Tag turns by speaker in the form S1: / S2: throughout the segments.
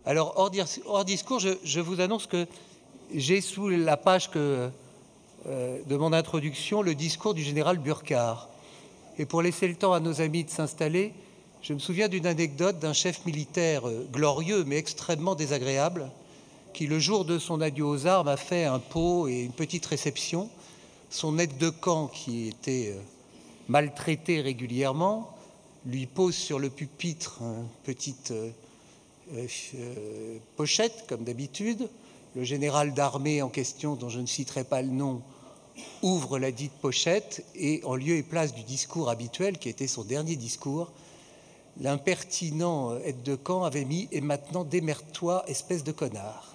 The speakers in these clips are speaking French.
S1: Alors, hors discours, je vous annonce que j'ai sous la page de mon introduction le discours du général Burckhardt. Et pour laisser le temps à nos amis de s'installer, je me souviens d'une anecdote d'un chef militaire glorieux mais extrêmement désagréable qui, le jour de son adieu aux armes, a fait un pot et une petite réception. Son aide de camp, qui était maltraité régulièrement, lui pose sur le pupitre une petite pochette, comme d'habitude. Le général d'armée en question, dont je ne citerai pas le nom, ouvre la dite pochette et, en lieu et place du discours habituel, qui était son dernier discours, l'impertinent aide de camp avait mis « Et maintenant, démerde-toi, espèce de connard ».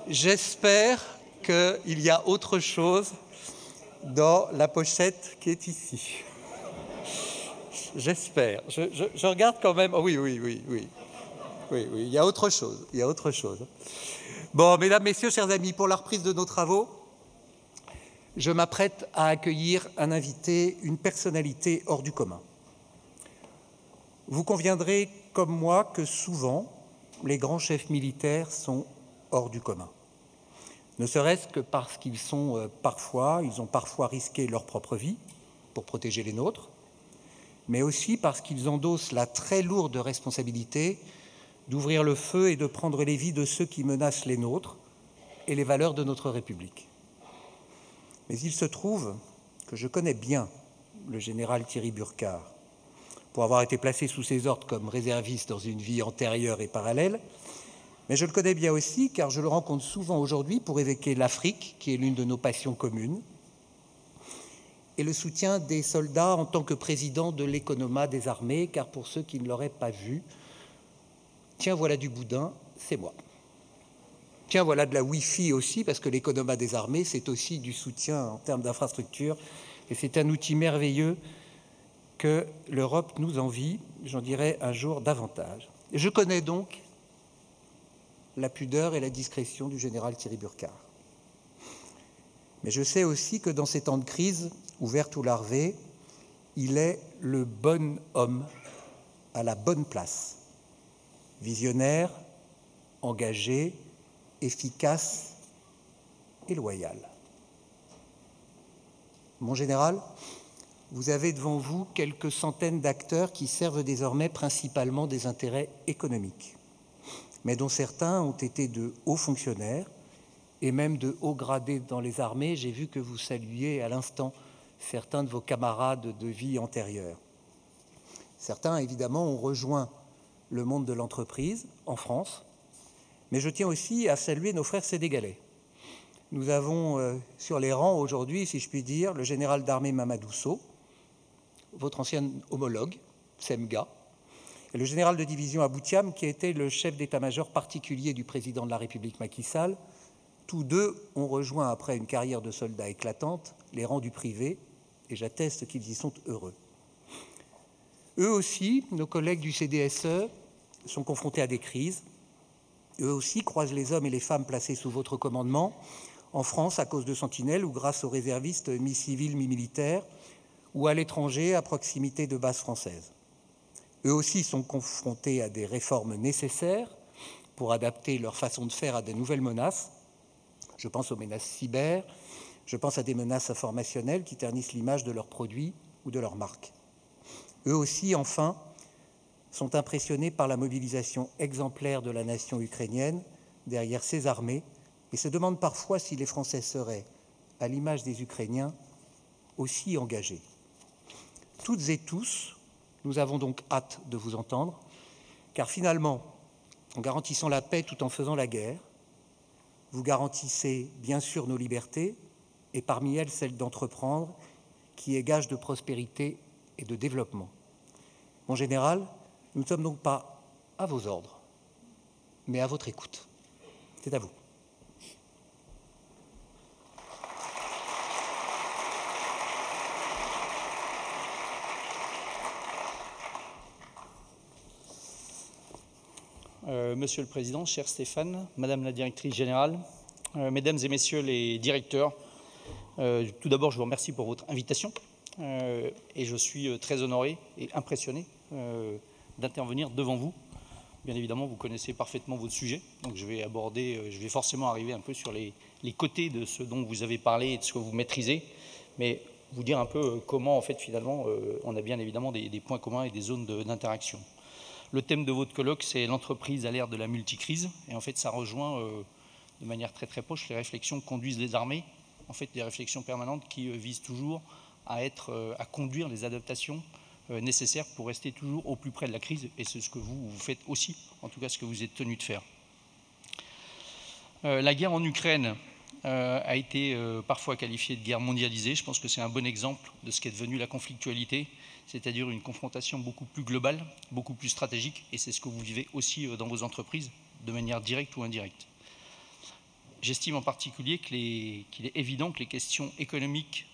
S1: J'espère qu'il y a autre chose dans la pochette qui est ici. J'espère. Je regarde quand même. Oh, oui, il y a autre chose. Il y a autre chose. Bon, mesdames, messieurs, chers amis, pour la reprise de nos travaux, je m'apprête à accueillir un invité, une personnalité hors du commun. Vous conviendrez, comme moi, que souvent, les grands chefs militaires sont hors du commun. Ne serait-ce que parce qu'ils ont parfois risqué leur propre vie pour protéger les nôtres, mais aussi parce qu'ils endossent la très lourde responsabilité d'ouvrir le feu et de prendre les vies de ceux qui menacent les nôtres et les valeurs de notre République. Mais il se trouve que je connais bien le général Thierry Burckhardt, pour avoir été placé sous ses ordres comme réserviste dans une vie antérieure et parallèle, mais je le connais bien aussi car je le rencontre souvent aujourd'hui pour évoquer l'Afrique, qui est l'une de nos passions communes, et le soutien des soldats en tant que président de l'économat des armées, car pour ceux qui ne l'auraient pas vu, tiens, voilà du boudin, c'est moi. Tiens, voilà de la Wi-Fi aussi, parce que l'économat des armées, c'est aussi du soutien en termes d'infrastructure, et c'est un outil merveilleux que l'Europe nous envie, j'en dirai un jour davantage. Et je connais donc la pudeur et la discrétion du général Thierry Burckhardt. Mais je sais aussi que dans ces temps de crise, ouverte ou larvée, il est le bon homme à la bonne place. Visionnaire, engagé, efficace et loyal. Mon général, vous avez devant vous quelques centaines d'acteurs qui servent désormais principalement des intérêts économiques, mais dont certains ont été de hauts fonctionnaires et même de hauts gradés dans les armées. J'ai vu que vous saluiez à l'instant certains de vos camarades de vie antérieure. Certains, évidemment, ont rejoint le monde de l'entreprise en France, mais je tiens aussi à saluer nos frères sénégalais. Nous avons sur les rangs aujourd'hui, si je puis dire, le général d'armée Mamadou Sow, votre ancien homologue, Semga, et le général de division Abou Thiam, qui était le chef d'état-major particulier du président de la République Macky Sall. Tous deux ont rejoint, après une carrière de soldat éclatante, les rangs du privé, et j'atteste qu'ils y sont heureux. Eux aussi, nos collègues du CDSE, sont confrontés à des crises. Eux aussi croisent les hommes et les femmes placés sous votre commandement, en France à cause de Sentinelle ou grâce aux réservistes mi-civils, mi-militaires, ou à l'étranger à proximité de bases françaises. Eux aussi sont confrontés à des réformes nécessaires pour adapter leur façon de faire à de nouvelles menaces. Je pense aux menaces cyber, je pense à des menaces informationnelles qui ternissent l'image de leurs produits ou de leurs marques. Eux aussi, enfin, sont impressionnés par la mobilisation exemplaire de la nation ukrainienne derrière ses armées et se demandent parfois si les Français seraient, à l'image des Ukrainiens, aussi engagés. Toutes et tous, nous avons donc hâte de vous entendre, car finalement, en garantissant la paix tout en faisant la guerre, vous garantissez bien sûr nos libertés, et parmi elles celle d'entreprendre, qui est gage de prospérité et de développement. Mon général, nous ne sommes donc pas à vos ordres, mais à votre écoute. C'est à vous.
S2: Monsieur le Président, cher Stéphane, Madame la Directrice Générale, Mesdames et Messieurs les directeurs, tout d'abord, je vous remercie pour votre invitation et je suis très honoré et impressionné d'intervenir devant vous. Bien évidemment, vous connaissez parfaitement votre sujet, donc je vais forcément arriver un peu sur les côtés de ce dont vous avez parlé et de ce que vous maîtrisez, mais vous dire un peu comment, en fait, finalement, on a bien évidemment des points communs et des zones d'interaction. Le thème de votre colloque, c'est l'entreprise à l'ère de la multicrise, et en fait, ça rejoint de manière très très proche les réflexions que conduisent les armées, en fait, des réflexions permanentes qui visent toujours à conduire les adaptations nécessaires pour rester toujours au plus près de la crise, et c'est ce que vous faites aussi, en tout cas ce que vous êtes tenu de faire. La guerre en Ukraine a été parfois qualifiée de guerre mondialisée. Je pense que c'est un bon exemple de ce qu'est devenu la conflictualité, c'est-à-dire une confrontation beaucoup plus globale, beaucoup plus stratégique, et c'est ce que vous vivez aussi dans vos entreprises, de manière directe ou indirecte. J'estime en particulier qu'il est évident que les questions économiques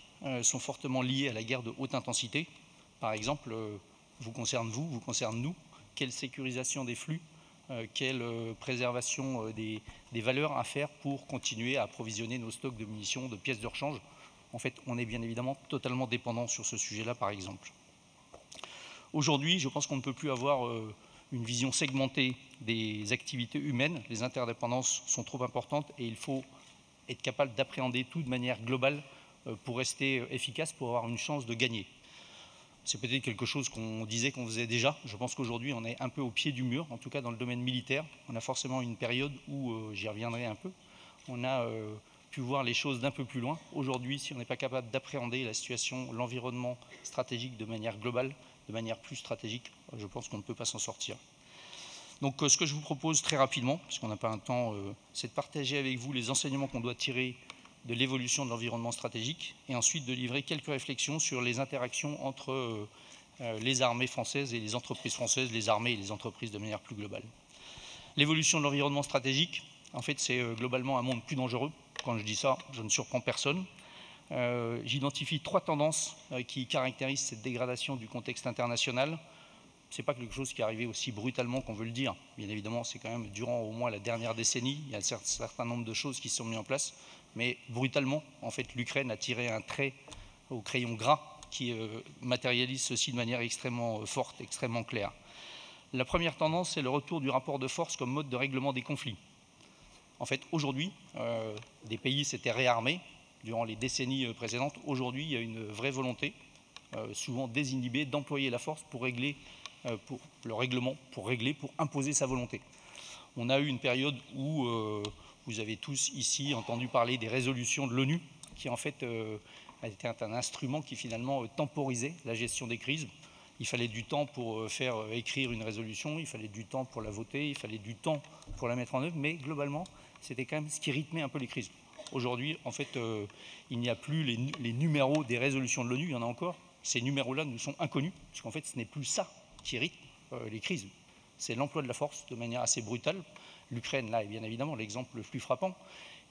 S2: sont fortement liées à la guerre de haute intensité. Par exemple, vous concerne nous, quelle sécurisation des flux, quelle préservation des valeurs à faire pour continuer à approvisionner nos stocks de munitions, de pièces de rechange. En fait, on est bien évidemment totalement dépendant sur ce sujet-là, par exemple. Aujourd'hui, je pense qu'on ne peut plus avoir une vision segmentée des activités humaines. Les interdépendances sont trop importantes et il faut être capable d'appréhender tout de manière globale pour rester efficace, pour avoir une chance de gagner. C'est peut-être quelque chose qu'on disait qu'on faisait déjà. Je pense qu'aujourd'hui, on est un peu au pied du mur, en tout cas dans le domaine militaire. On a forcément une période où, j'y reviendrai un peu, on a pu voir les choses d'un peu plus loin. Aujourd'hui, si on n'est pas capable d'appréhender la situation, l'environnement stratégique de manière globale, de manière plus stratégique, je pense qu'on ne peut pas s'en sortir. Donc ce que je vous propose très rapidement, parce qu'on n'a pas un temps, c'est de partager avec vous les enseignements qu'on doit tirer de l'évolution de l'environnement stratégique et ensuite de livrer quelques réflexions sur les interactions entre les armées françaises et les entreprises françaises, les armées et les entreprises de manière plus globale. L'évolution de l'environnement stratégique, en fait, c'est globalement un monde plus dangereux. Quand je dis ça, je ne surprends personne. J'identifie 3 tendances qui caractérisent cette dégradation du contexte international. Ce n'est pas quelque chose qui est arrivé aussi brutalement qu'on veut le dire. Bien évidemment, c'est quand même durant au moins la dernière décennie, il y a un certain nombre de choses qui se sont mises en place. Mais brutalement, en fait, l'Ukraine a tiré un trait au crayon gras qui matérialise ceci de manière extrêmement forte, extrêmement claire. La première tendance, c'est le retour du rapport de force comme mode de règlement des conflits. En fait, aujourd'hui, des pays s'étaient réarmés durant les décennies précédentes. Aujourd'hui, il y a une vraie volonté, souvent désinhibée, d'employer la force pour régler, pour imposer sa volonté. On a eu une période où vous avez tous ici entendu parler des résolutions de l'ONU, qui en fait était un instrument qui finalement temporisait la gestion des crises. Il fallait du temps pour faire écrire une résolution, il fallait du temps pour la voter, il fallait du temps pour la mettre en œuvre, mais globalement, c'était quand même ce qui rythmait un peu les crises. Aujourd'hui, en fait, il n'y a plus les numéros des résolutions de l'ONU, il y en a encore. Ces numéros-là nous sont inconnus, parce qu'en fait, ce n'est plus ça qui rythme les crises. C'est l'emploi de la force de manière assez brutale. L'Ukraine, là, est bien évidemment l'exemple le plus frappant,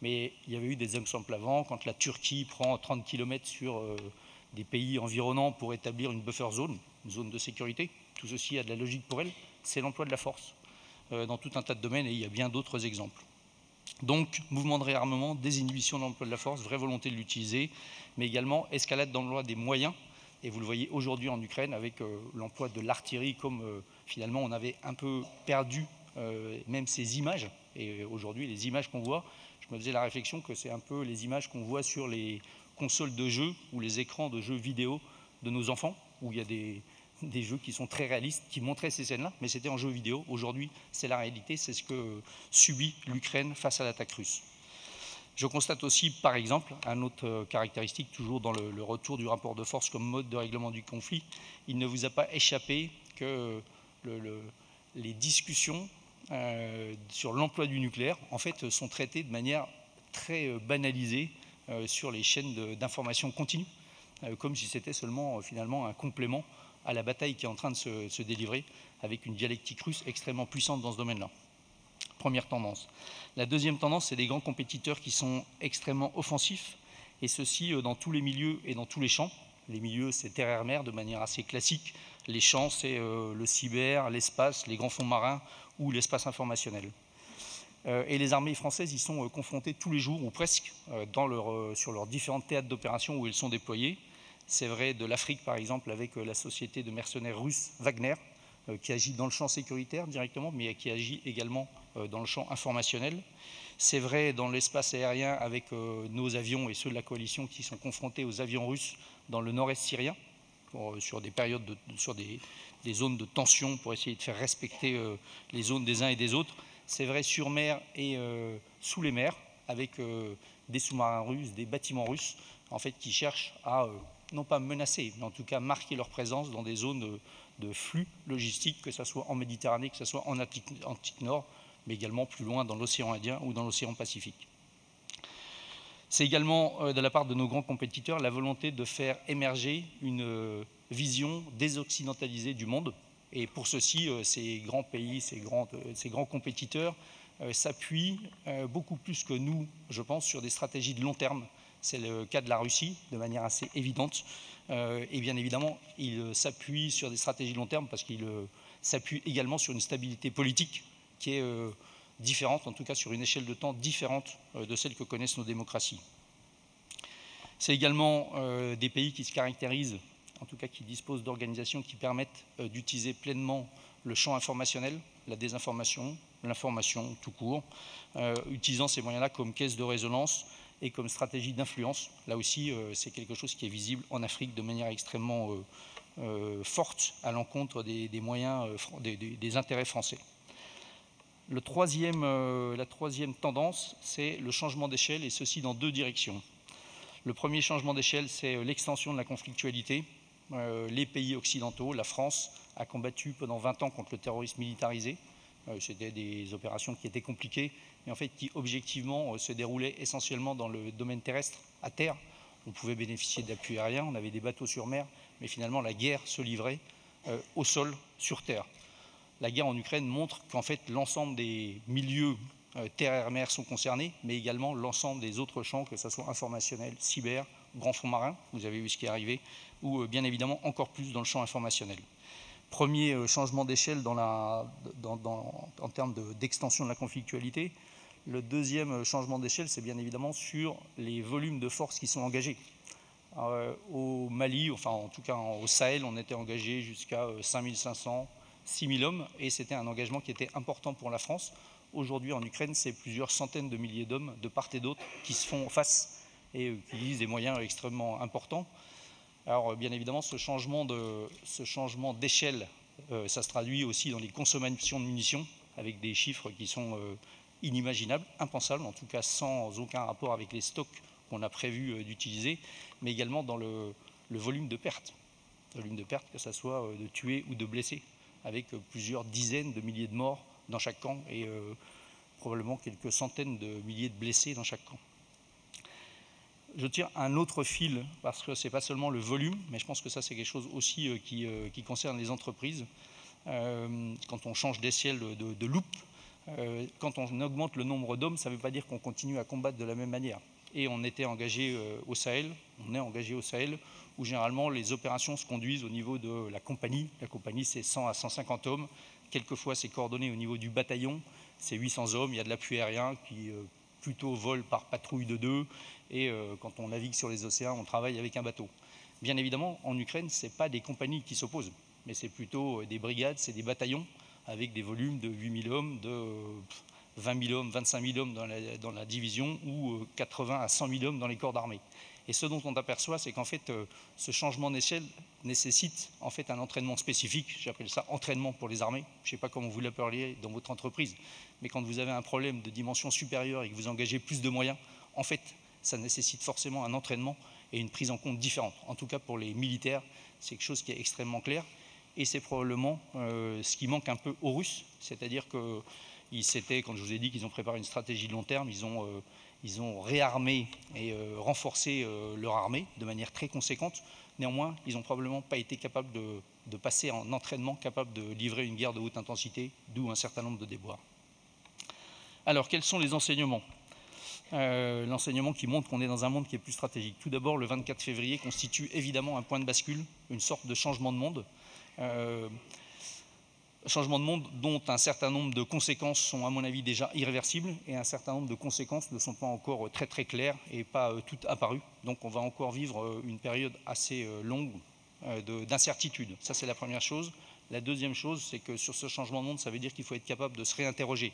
S2: mais il y avait eu des exemples avant, quand la Turquie prend 30 km sur des pays environnants pour établir une buffer zone, une zone de sécurité. Tout ceci a de la logique pour elle, c'est l'emploi de la force dans tout un tas de domaines, et il y a bien d'autres exemples. Donc, mouvement de réarmement, désinhibition de l'emploi de la force, vraie volonté de l'utiliser, mais également escalade dans l'emploi des moyens, et vous le voyez aujourd'hui en Ukraine avec l'emploi de l'artillerie, comme finalement on avait un peu perdu même ces images, et aujourd'hui les images qu'on voit, je me faisais la réflexion que c'est un peu les images qu'on voit sur les consoles de jeux ou les écrans de jeux vidéo de nos enfants, où il y a des jeux qui sont très réalistes, qui montraient ces scènes-là, mais c'était en jeu vidéo. Aujourd'hui, c'est la réalité, c'est ce que subit l'Ukraine face à l'attaque russe. Je constate aussi, par exemple, une autre caractéristique, toujours dans le retour du rapport de force comme mode de règlement du conflit, il ne vous a pas échappé que les discussions sur l'emploi du nucléaire, en fait, sont traitées de manière très banalisée sur les chaînes d'information continue, comme si c'était seulement finalement un complément à la bataille qui est en train de se délivrer, avec une dialectique russe extrêmement puissante dans ce domaine-là. Première tendance. La deuxième tendance, c'est des grands compétiteurs qui sont extrêmement offensifs, et ceci dans tous les milieux et dans tous les champs. Les milieux, c'est terre-mer de manière assez classique. Les champs, c'est le cyber, l'espace, les grands fonds marins ou l'espace informationnel. Et les armées françaises y sont confrontées tous les jours, ou presque, sur leurs différents théâtres d'opération où elles sont déployées. C'est vrai de l'Afrique, par exemple, avec la société de mercenaires russes Wagner, qui agit dans le champ sécuritaire directement, mais qui agit également dans le champ informationnel. C'est vrai dans l'espace aérien avec nos avions et ceux de la coalition qui sont confrontés aux avions russes dans le nord-est syrien, sur des périodes, sur des zones de tension pour essayer de faire respecter les zones des uns et des autres. C'est vrai sur mer et sous les mers, avec des sous-marins russes, des bâtiments russes, en fait, qui cherchent à, non pas menacer, mais en tout cas marquer leur présence dans des zones de flux logistiques, que ce soit en Méditerranée, que ce soit en Atlantique Nord, mais également plus loin dans l'océan Indien ou dans l'océan Pacifique. C'est également de la part de nos grands compétiteurs la volonté de faire émerger une vision désoccidentalisée du monde. Et pour ceci, ces grands pays, ces grands compétiteurs s'appuient beaucoup plus que nous, je pense, sur des stratégies de long terme. C'est le cas de la Russie, de manière assez évidente. Et bien évidemment, ils s'appuient sur des stratégies de long terme parce qu'ils s'appuient également sur une stabilité politique qui est différente, en tout cas sur une échelle de temps différente de celle que connaissent nos démocraties. C'est également des pays qui se caractérisent, en tout cas qui disposent d'organisations qui permettent d'utiliser pleinement le champ informationnel, la désinformation, l'information tout court, utilisant ces moyens-là comme caisse de résonance et comme stratégie d'influence. Là aussi, c'est quelque chose qui est visible en Afrique de manière extrêmement forte à l'encontre des moyens, des intérêts français. La troisième tendance, c'est le changement d'échelle, et ceci dans deux directions. Le premier changement d'échelle, c'est l'extension de la conflictualité. Les pays occidentaux, la France, a combattu pendant 20 ans contre le terrorisme militarisé. C'était des opérations qui étaient compliquées, mais en fait qui objectivement se déroulaient essentiellement dans le domaine terrestre, à terre. On pouvait bénéficier d'appui aérien, on avait des bateaux sur mer, mais finalement la guerre se livrait au sol, sur terre. La guerre en Ukraine montre qu'en fait l'ensemble des milieux terre-mer sont concernés, mais également l'ensemble des autres champs, que ce soit informationnel, cyber, grand fonds marin, vous avez vu ce qui est arrivé, ou bien évidemment encore plus dans le champ informationnel. Premier changement d'échelle en termes d'extension de la conflictualité. Le deuxième changement d'échelle, c'est bien évidemment sur les volumes de forces qui sont engagés. Au Mali, enfin en tout cas au Sahel, on était engagé jusqu'à 5500, 6000 hommes, et c'était un engagement qui était important pour la France. Aujourd'hui en Ukraine, c'est plusieurs centaines de milliers d'hommes de part et d'autre qui se font face et utilisent des moyens extrêmement importants. Alors bien évidemment, ce changement d'échelle, ça se traduit aussi dans les consommations de munitions, avec des chiffres qui sont inimaginables, impensables, en tout cas sans aucun rapport avec les stocks qu'on a prévu d'utiliser, mais également dans le volume de pertes. Volume de pertes, que ce soit de tués ou de blessés, avec plusieurs dizaines de milliers de morts dans chaque camp et probablement quelques centaines de milliers de blessés dans chaque camp. Je tire un autre fil, parce que ce n'est pas seulement le volume, mais je pense que ça c'est quelque chose aussi qui concerne les entreprises. Quand on change d'échelle de loupe, quand on augmente le nombre d'hommes, ça ne veut pas dire qu'on continue à combattre de la même manière. Et on était engagé au Sahel, on est engagé au Sahel, où généralement les opérations se conduisent au niveau de la compagnie. La compagnie, c'est 100 à 150 hommes. Quelquefois, c'est coordonné au niveau du bataillon, c'est 800 hommes. Il y a de l'appui aérien qui plutôt vole par patrouille de 2. Et quand on navigue sur les océans, on travaille avec un bateau. Bien évidemment, en Ukraine, ce n'est pas des compagnies qui s'opposent, mais c'est plutôt des brigades, c'est des bataillons, avec des volumes de 8000 hommes, de 20 000 hommes, 25 000 hommes dans la division, ou 80 à 100 000 hommes dans les corps d'armée. Et ce dont on aperçoit, c'est qu'en fait, ce changement d'échelle nécessite en fait un entraînement spécifique. J'appelle ça entraînement pour les armées. Je ne sais pas comment vous l'appelleriez dans votre entreprise, mais quand vous avez un problème de dimension supérieure et que vous engagez plus de moyens, en fait, ça nécessite forcément un entraînement et une prise en compte différente. En tout cas, pour les militaires, c'est quelque chose qui est extrêmement clair. Et c'est probablement ce qui manque un peu aux Russes. C'est-à-dire que quand je vous ai dit qu'ils ont préparé une stratégie de long terme, ils ont réarmé et renforcé leur armée de manière très conséquente. Néanmoins, ils n'ont probablement pas été capables de passer en entraînement, capables de livrer une guerre de haute intensité, d'où un certain nombre de déboires. Alors, quels sont les enseignements ? L'enseignement qui montre qu'on est dans un monde qui est plus stratégique. Tout d'abord, le 24 février constitue évidemment un point de bascule, une sorte de changement de monde. Changement de monde dont un certain nombre de conséquences sont à mon avis déjà irréversibles et un certain nombre de conséquences ne sont pas encore très très claires et pas toutes apparues. Donc on va encore vivre une période assez longue d'incertitude. Ça c'est la première chose. La deuxième chose, c'est que sur ce changement de monde, ça veut dire qu'il faut être capable de se réinterroger.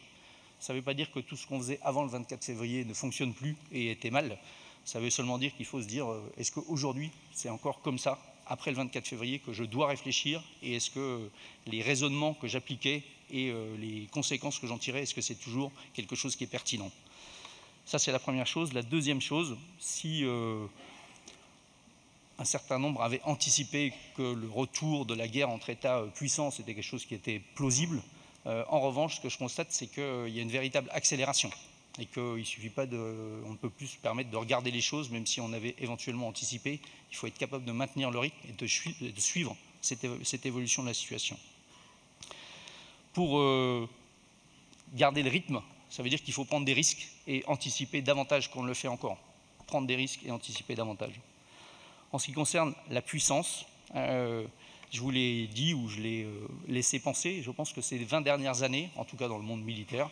S2: Ça ne veut pas dire que tout ce qu'on faisait avant le 24 février ne fonctionne plus et était mal. Ça veut seulement dire qu'il faut se dire, est-ce qu'aujourd'hui, c'est encore comme ça, après le 24 février, que je dois réfléchir, et est-ce que les raisonnements que j'appliquais et les conséquences que j'en tirais, est-ce que c'est toujours quelque chose qui est pertinent? Ça, c'est la première chose. La deuxième chose, si un certain nombre avaient anticipé que le retour de la guerre entre États puissants, c'était quelque chose qui était plausible, en revanche, ce que je constate, c'est qu'il y a une véritable accélération et qu'il ne suffit pas on ne peut plus se permettre de regarder les choses, même si on avait éventuellement anticipé. Il faut être capable de maintenir le rythme et de suivre cette évolution de la situation. Pour garder le rythme, ça veut dire qu'il faut prendre des risques et anticiper davantage qu'on ne le fait encore. Prendre des risques et anticiper davantage. En ce qui concerne la puissance, je vous l'ai dit ou je l'ai laissé penser, je pense que ces 20 dernières années, en tout cas dans le monde militaire,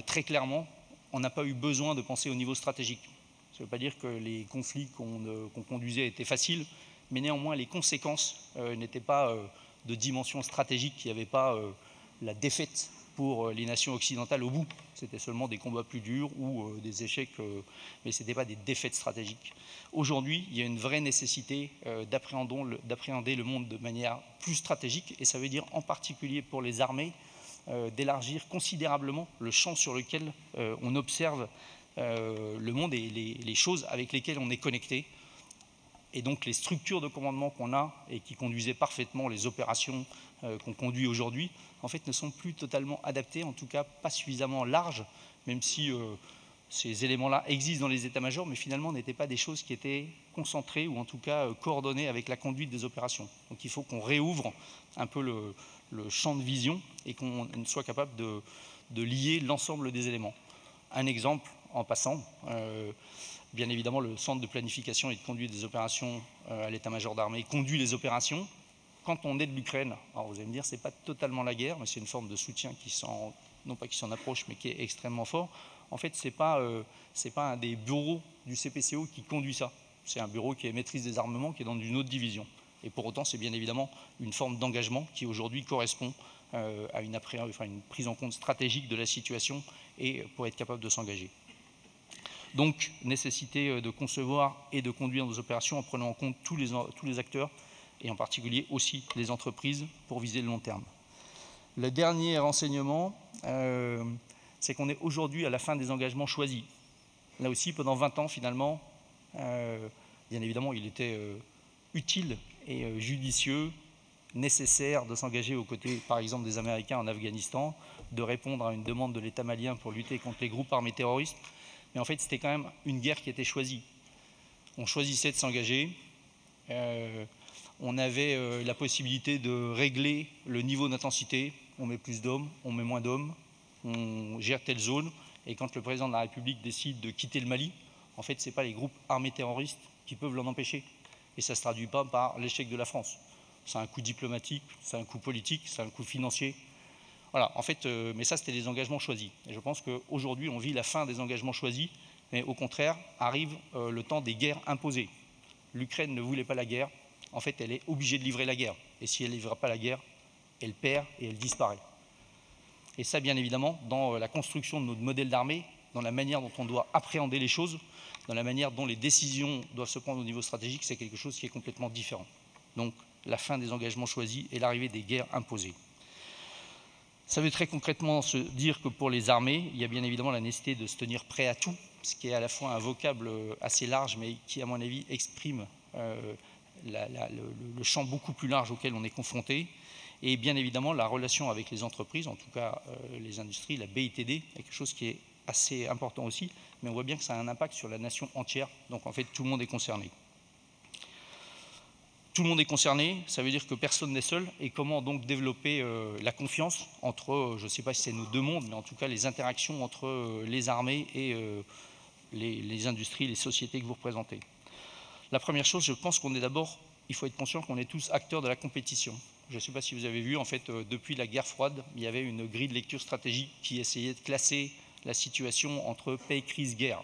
S2: très clairement, on n'a pas eu besoin de penser au niveau stratégique. Ça ne veut pas dire que les conflits qu'on conduisait étaient faciles, mais néanmoins les conséquences n'étaient pas de dimension stratégique, il n'y avait pas la défaite pour les nations occidentales au bout. C'était seulement des combats plus durs ou des échecs, mais ce n'était pas des défaites stratégiques. Aujourd'hui, il y a une vraie nécessité d'appréhender le monde de manière plus stratégique, et ça veut dire en particulier pour les armées, d'élargir considérablement le champ sur lequel on observe le monde et les choses avec lesquelles on est connecté. Et donc les structures de commandement qu'on a et qui conduisaient parfaitement les opérations qu'on conduit aujourd'hui, en fait, ne sont plus totalement adaptées, en tout cas pas suffisamment larges, même si ces éléments-là existent dans les états-majors, mais finalement n'étaient pas des choses qui étaient concentrées ou en tout cas coordonnées avec la conduite des opérations. Donc il faut qu'on réouvre un peu le champ de vision et qu'on soit capable de lier l'ensemble des éléments. Un exemple en passant, bien évidemment le centre de planification et de conduite des opérations à l'état-major d'armée conduit les opérations. Quand on est de l'Ukraine, alors vous allez me dire c'est pas totalement la guerre, mais c'est une forme de soutien non pas qui s'en approche, mais qui est extrêmement fort. En fait, c'est pas un des bureaux du CPCO qui conduit ça. C'est un bureau qui est maîtrise des armements, qui est dans une autre division. Et pour autant, c'est bien évidemment une forme d'engagement qui aujourd'hui correspond à une prise en compte stratégique de la situation et pour être capable de s'engager. Donc, nécessité de concevoir et de conduire nos opérations en prenant en compte tous les acteurs et en particulier aussi les entreprises pour viser le long terme. Le dernier renseignement, c'est qu'on est aujourd'hui à la fin des engagements choisis. Là aussi, pendant 20 ans, finalement, bien évidemment, il était utile et judicieux, nécessaire de s'engager aux côtés, par exemple, des Américains en Afghanistan, de répondre à une demande de l'État malien pour lutter contre les groupes armés terroristes. Mais en fait, c'était quand même une guerre qui était choisie. On choisissait de s'engager. On avait la possibilité de régler le niveau d'intensité. On met plus d'hommes, on met moins d'hommes, on gère telle zone. Et quand le président de la République décide de quitter le Mali, en fait, ce n'est pas les groupes armés terroristes qui peuvent l'en empêcher. Et ça ne se traduit pas par l'échec de la France. C'est un coût diplomatique, c'est un coût politique, c'est un coût financier. Voilà, en fait, mais ça, c'était des engagements choisis. Et je pense qu'aujourd'hui, on vit la fin des engagements choisis, mais au contraire, arrive le temps des guerres imposées. L'Ukraine ne voulait pas la guerre. En fait, elle est obligée de livrer la guerre. Et si elle ne livre pas la guerre, elle perd et elle disparaît. Et ça, bien évidemment, dans la construction de notre modèle d'armée, dans la manière dont on doit appréhender les choses, dans la manière dont les décisions doivent se prendre au niveau stratégique, c'est quelque chose qui est complètement différent. Donc, la fin des engagements choisis et l'arrivée des guerres imposées. Ça veut très concrètement se dire que pour les armées, il y a bien évidemment la nécessité de se tenir prêt à tout, ce qui est à la fois un vocable assez large, mais qui, à mon avis, exprime le champ beaucoup plus large auquel on est confronté. Et bien évidemment, la relation avec les entreprises, en tout cas les industries, la BITD, est quelque chose qui est assez important aussi, mais on voit bien que ça a un impact sur la nation entière, donc en fait tout le monde est concerné. Tout le monde est concerné, ça veut dire que personne n'est seul, et comment donc développer la confiance entre, je ne sais pas si c'est nos deux mondes, mais en tout cas les interactions entre les armées et les industries, les sociétés que vous représentez. La première chose, je pense qu'on est d'abord, il faut être conscient qu'on est tous acteurs de la compétition. Je ne sais pas si vous avez vu, en fait, depuis la guerre froide, il y avait une grille de lecture stratégique qui essayait de classer la situation entre paix, crise, guerre.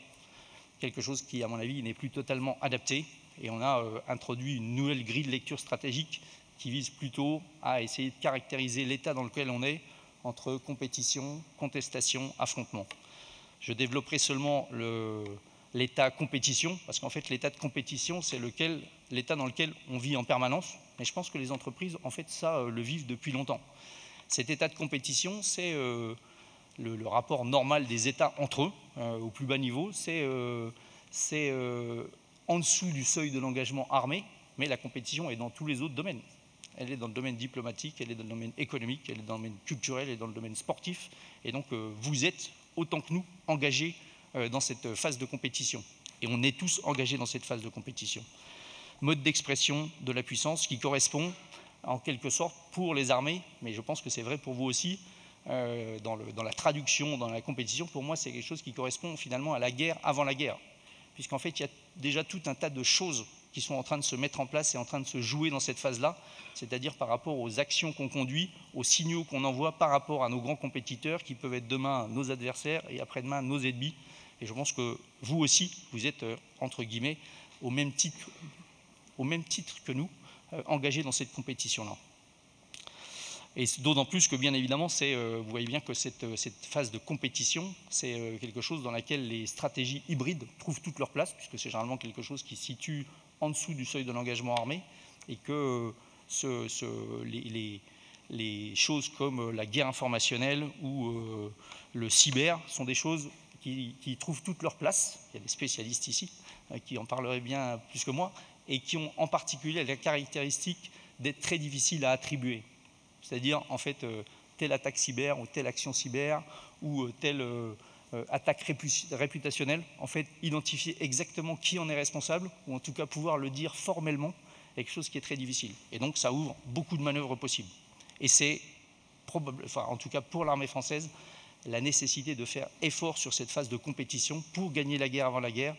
S2: Quelque chose qui, à mon avis, n'est plus totalement adapté. Et on a introduit une nouvelle grille de lecture stratégique qui vise plutôt à essayer de caractériser l'état dans lequel on est entre compétition, contestation, affrontement. Je développerai seulement l'état compétition, parce qu'en fait, l'état de compétition, c'est l'état dans lequel on vit en permanence. Mais je pense que les entreprises, en fait, ça le vivent depuis longtemps. Cet état de compétition, c'est le rapport normal des États entre eux, au plus bas niveau. C'est en dessous du seuil de l'engagement armé, mais la compétition est dans tous les autres domaines. Elle est dans le domaine diplomatique, elle est dans le domaine économique, elle est dans le domaine culturel, elle est dans le domaine sportif. Et donc, vous êtes, autant que nous, engagés dans cette phase de compétition. Et on est tous engagés dans cette phase de compétition. Mode d'expression de la puissance qui correspond, en quelque sorte, pour les armées, mais je pense que c'est vrai pour vous aussi, dans la traduction, dans la compétition, pour moi, c'est quelque chose qui correspond finalement à la guerre avant la guerre. Puisqu'en fait, il y a déjà tout un tas de choses qui sont en train de se mettre en place et en train de se jouer dans cette phase-là, c'est-à-dire par rapport aux actions qu'on conduit, aux signaux qu'on envoie par rapport à nos grands compétiteurs qui peuvent être demain nos adversaires et après-demain nos ennemis. Et je pense que vous aussi, vous êtes, entre guillemets, au même titre que nous, engagés dans cette compétition-là. Et d'autant plus que, bien évidemment, vous voyez bien que cette phase de compétition, c'est quelque chose dans laquelle les stratégies hybrides trouvent toute leur place, puisque c'est généralement quelque chose qui se situe en dessous du seuil de l'engagement armé, et que les choses comme la guerre informationnelle ou le cyber sont des choses qui trouvent toute leur place. Il y a des spécialistes ici qui en parleraient bien plus que moi, et qui ont en particulier la caractéristique d'être très difficiles à attribuer. C'est-à-dire, en fait, telle attaque cyber ou telle action cyber ou telle attaque réputationnelle, en fait, identifier exactement qui en est responsable, ou en tout cas pouvoir le dire formellement, est quelque chose qui est très difficile. Et donc, ça ouvre beaucoup de manœuvres possibles. Et c'est probable, enfin, en tout cas pour l'armée française, la nécessité de faire effort sur cette phase de compétition pour gagner la guerre avant la guerre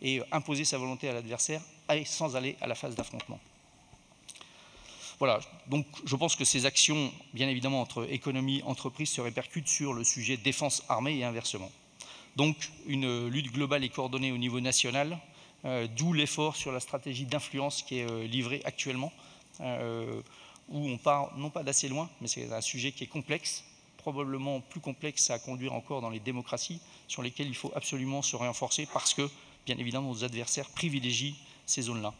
S2: et imposer sa volonté à l'adversaire sans aller à la phase d'affrontement. Voilà, donc je pense que ces actions, bien évidemment, entre économie et entreprise se répercutent sur le sujet défense-armée et inversement. Donc une lutte globale et coordonnée au niveau national, d'où l'effort sur la stratégie d'influence qui est livrée actuellement, où on part non pas d'assez loin, mais c'est un sujet qui est complexe, probablement plus complexe à conduire encore dans les démocraties, sur lesquelles il faut absolument se renforcer parce que, bien évidemment, nos adversaires privilégient ces zones-là.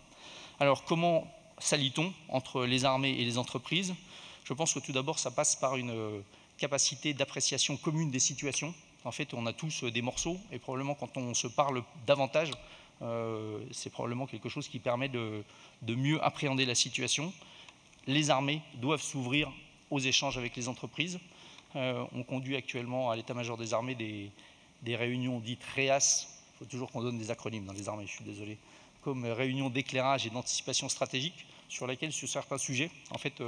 S2: Alors comment s'allie-t-on entre les armées et les entreprises? Je pense que tout d'abord, ça passe par une capacité d'appréciation commune des situations. En fait, on a tous des morceaux et probablement quand on se parle davantage, c'est probablement quelque chose qui permet de mieux appréhender la situation. Les armées doivent s'ouvrir aux échanges avec les entreprises. On conduit actuellement à l'état-major des armées des réunions dites REAS. Il faut toujours qu'on donne des acronymes dans les armées, je suis désolé. Comme réunion d'éclairage et d'anticipation stratégique, sur laquelle, sur certains sujets, en fait,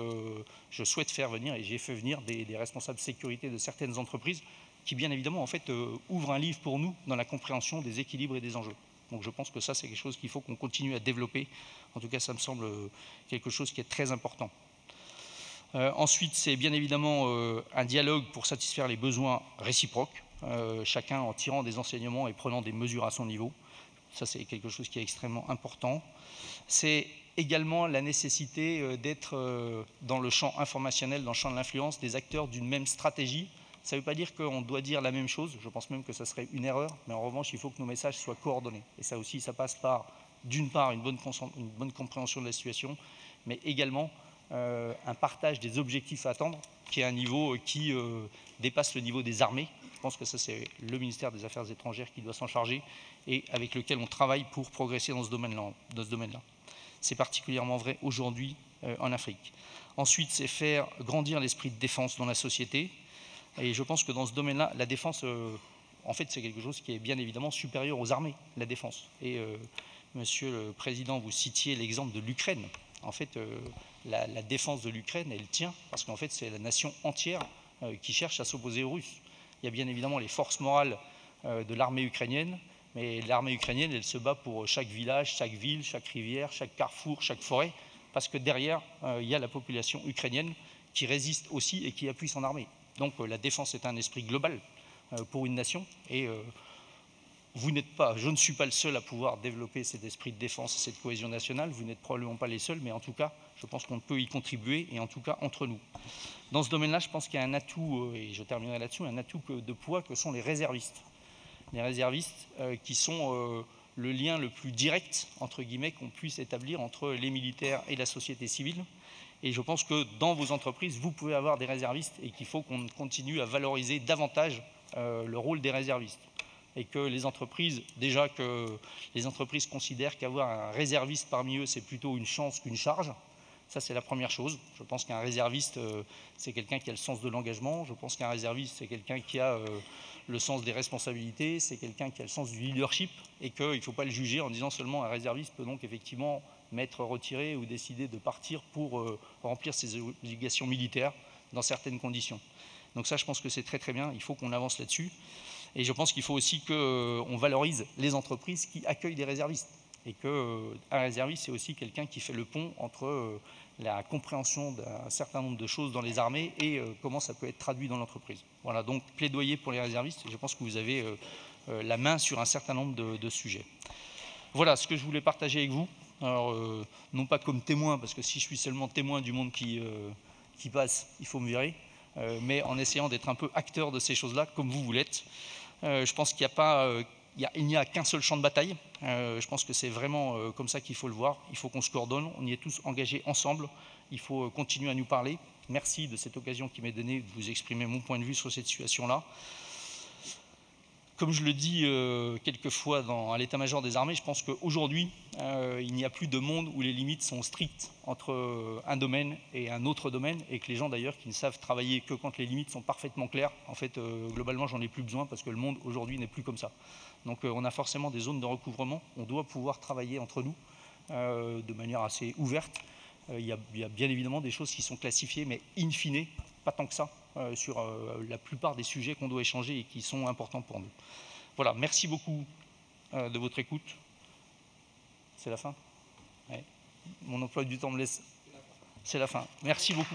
S2: je souhaite faire venir, et j'ai fait venir des responsables sécurité de certaines entreprises qui, bien évidemment, en fait, ouvrent un livre pour nous dans la compréhension des équilibres et des enjeux. Donc je pense que ça, c'est quelque chose qu'il faut qu'on continue à développer. En tout cas, ça me semble quelque chose qui est très important. Ensuite, c'est bien évidemment un dialogue pour satisfaire les besoins réciproques, chacun en tirant des enseignements et prenant des mesures à son niveau. Ça, c'est quelque chose qui est extrêmement important. C'est également la nécessité d'être dans le champ informationnel, dans le champ de l'influence, des acteurs d'une même stratégie. Ça ne veut pas dire qu'on doit dire la même chose, je pense même que ça serait une erreur, mais en revanche, il faut que nos messages soient coordonnés. Et ça aussi, ça passe par, d'une part, une bonne compréhension de la situation, mais également un partage des objectifs à atteindre, qui est un niveau qui dépasse le niveau des armées. Je pense que ça, c'est le ministère des Affaires étrangères qui doit s'en charger et avec lequel on travaille pour progresser dans ce domaine-là. C'est particulièrement vrai aujourd'hui en Afrique. Ensuite, c'est faire grandir l'esprit de défense dans la société. Et je pense que dans ce domaine-là, la défense, en fait, c'est quelque chose qui est bien évidemment supérieur aux armées, la défense. Et Monsieur le Président, vous citiez l'exemple de l'Ukraine. En fait, la défense de l'Ukraine, elle tient parce qu'en fait, c'est la nation entière qui cherche à s'opposer aux Russes. Il y a bien évidemment les forces morales de l'armée ukrainienne, mais l'armée ukrainienne, elle se bat pour chaque village, chaque ville, chaque rivière, chaque carrefour, chaque forêt, parce que derrière, il y a la population ukrainienne qui résiste aussi et qui appuie son armée. Donc la défense est un esprit global pour une nation et je ne suis pas le seul à pouvoir développer cet esprit de défense et cette cohésion nationale, vous n'êtes probablement pas les seuls, mais en tout cas, je pense qu'on peut y contribuer, et en tout cas entre nous. Dans ce domaine-là, je pense qu'il y a un atout, et je terminerai là-dessus, un atout de poids que sont les réservistes. Les réservistes qui sont le lien le plus direct, entre guillemets, qu'on puisse établir entre les militaires et la société civile. Et je pense que dans vos entreprises, vous pouvez avoir des réservistes et qu'il faut qu'on continue à valoriser davantage le rôle des réservistes. Et que les entreprises, déjà que les entreprises considèrent qu'avoir un réserviste parmi eux, c'est plutôt une chance qu'une charge. Ça, c'est la première chose. Je pense qu'un réserviste, c'est quelqu'un qui a le sens de l'engagement. Je pense qu'un réserviste, c'est quelqu'un qui a le sens des responsabilités. C'est quelqu'un qui a le sens du leadership et qu'il ne faut pas le juger en disant seulement un réserviste peut donc effectivement m'être retiré ou décider de partir pour remplir ses obligations militaires dans certaines conditions. Donc ça, je pense que c'est très très bien. Il faut qu'on avance là-dessus. Et je pense qu'il faut aussi qu'on valorise les entreprises qui accueillent des réservistes. Et qu'un réserviste, c'est aussi quelqu'un qui fait le pont entre la compréhension d'un certain nombre de choses dans les armées et comment ça peut être traduit dans l'entreprise. Voilà, donc plaidoyer pour les réservistes. Je pense que vous avez la main sur un certain nombre de sujets. Voilà ce que je voulais partager avec vous. Alors, non pas comme témoin, parce que si je suis seulement témoin du monde qui passe, il faut me virer, mais en essayant d'être un peu acteur de ces choses-là, comme vous l'êtes. Je pense qu'il n'y a qu'un seul champ de bataille. Je pense que c'est vraiment comme ça qu'il faut le voir. Il faut qu'on se coordonne, on y est tous engagés ensemble. Il faut continuer à nous parler. Merci de cette occasion qui m'est donnée de vous exprimer mon point de vue sur cette situation-là. Comme je le dis quelquefois à l'état-major des armées, je pense qu'aujourd'hui, il n'y a plus de monde où les limites sont strictes entre un domaine et un autre domaine, et que les gens d'ailleurs qui ne savent travailler que quand les limites sont parfaitement claires, en fait, globalement, j'en ai plus besoin parce que le monde aujourd'hui n'est plus comme ça. Donc on a forcément des zones de recouvrement, on doit pouvoir travailler entre nous de manière assez ouverte. Il y a bien évidemment des choses qui sont classifiées, mais in fine, pas tant que ça, sur la plupart des sujets qu'on doit échanger et qui sont importants pour nous. Voilà, merci beaucoup de votre écoute. C'est la fin ? Ouais. Mon emploi du temps me laisse... C'est la fin. Merci beaucoup.